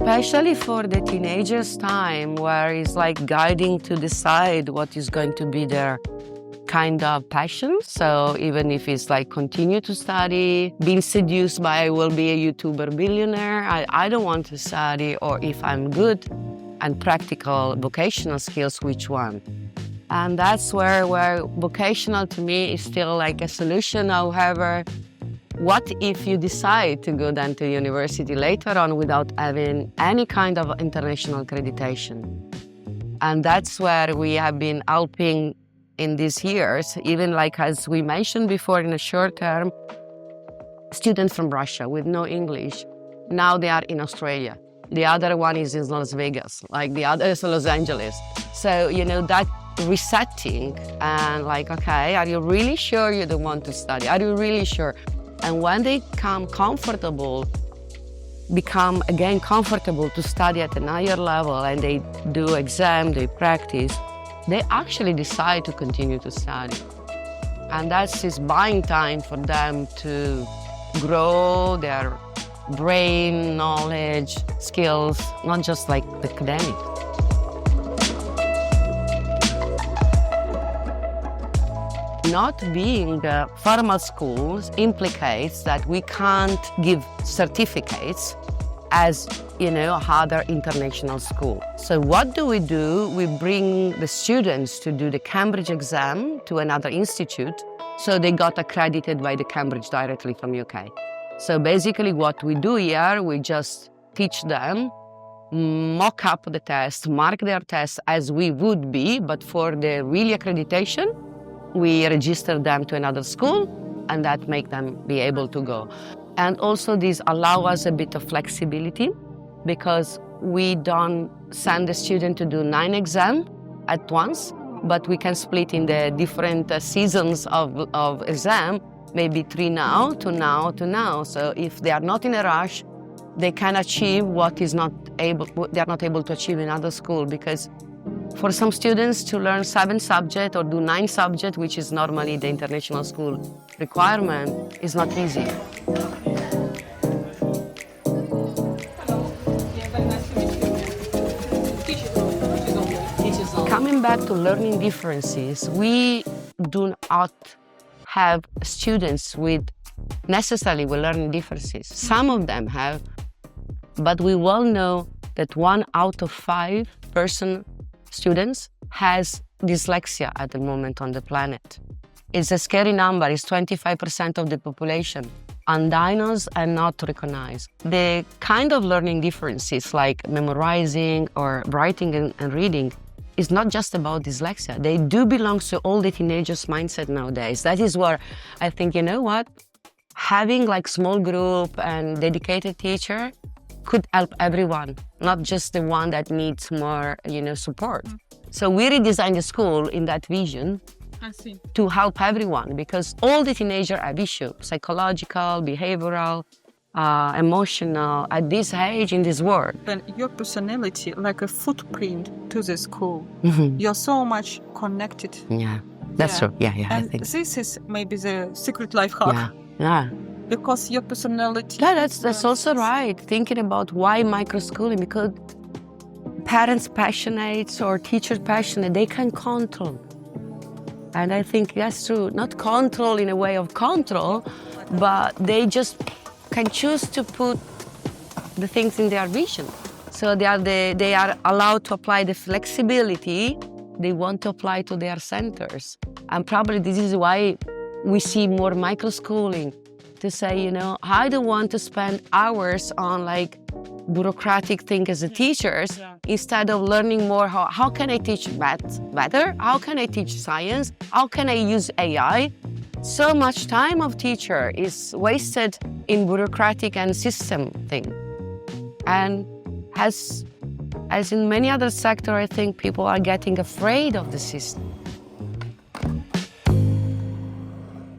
especially for the teenagers' time, where it's like guiding to decide what is going to be their kind of passion. So even if it's like continue to study, being seduced by I will be a YouTuber billionaire, I don't want to study, or if I'm good and practical vocational skills, which one? And that's where vocational to me is still like a solution. However, what if you decide to go then to university later on without having any kind of international accreditation? And that's where we have been helping in these years, even like as we mentioned before in the short term, students from Russia with no English, now they are in Australia. The other one is in Las Vegas, like the other is Los Angeles. So, that resetting and like, okay, are you really sure you don't want to study? Are you really sure? And when they become again comfortable to study at a higher level and they do exam, they practice, they actually decide to continue to study. And that's this buying time for them to grow their brain, knowledge, skills, not just like the academic. Not being formal schools implicates that we can't give certificates as, other international school. So what do? We bring the students to do the Cambridge exam to another institute, so they got accredited by the Cambridge directly from UK. So basically what we do here, we just teach them, mock up the test, mark their test as we would be, but for the real accreditation, we register them to another school, and that make them be able to go. And also these allow us a bit of flexibility, because we don't send the student to do 9 exams at once, but we can split in the different seasons of exam, maybe 3 now, to now, to now. So if they are not in a rush, they can achieve what they are not able to achieve in other school, because for some students to learn 7 subjects or do 9 subjects, which is normally the international school requirement, is not easy. Coming back to learning differences, we do not have students with learning differences. Some of them have, but we well know that 1 out of 5 students has dyslexia at the moment on the planet. It's a scary number, it's 25% of the population, undiagnosed and not recognized. The kind of learning differences like memorizing or writing and reading is not just about dyslexia. They do belong to all the teenagers' mindset nowadays. That is where I think, having like small group and dedicated teacher could help everyone, not just the one that needs more, support. So we redesigned the school in that vision to help everyone, because all the teenagers have issues, psychological, behavioral, emotional, at this age, in this world. And your personality, like a footprint to the school. Mm-hmm. You're so much connected. Yeah, that's true. Yeah, And I think. this is maybe the secret life hack. Yeah. Because your personality... Yeah, that's also right. Thinking about why microschooling, because parents passionate or teachers passionate, they can control. And I think that's true. Not control in a way of control, but they just can choose to put the things in their vision. So they are allowed to apply the flexibility they want to apply to their centers. And probably this is why we see more microschooling, to say, I don't want to spend hours on like bureaucratic thing as a teachers, instead of learning more how can I teach math better? How can I teach science? How can I use AI? So much time of teacher is wasted in bureaucratic and system thing. And as in many other sectors, I think people are getting afraid of the system.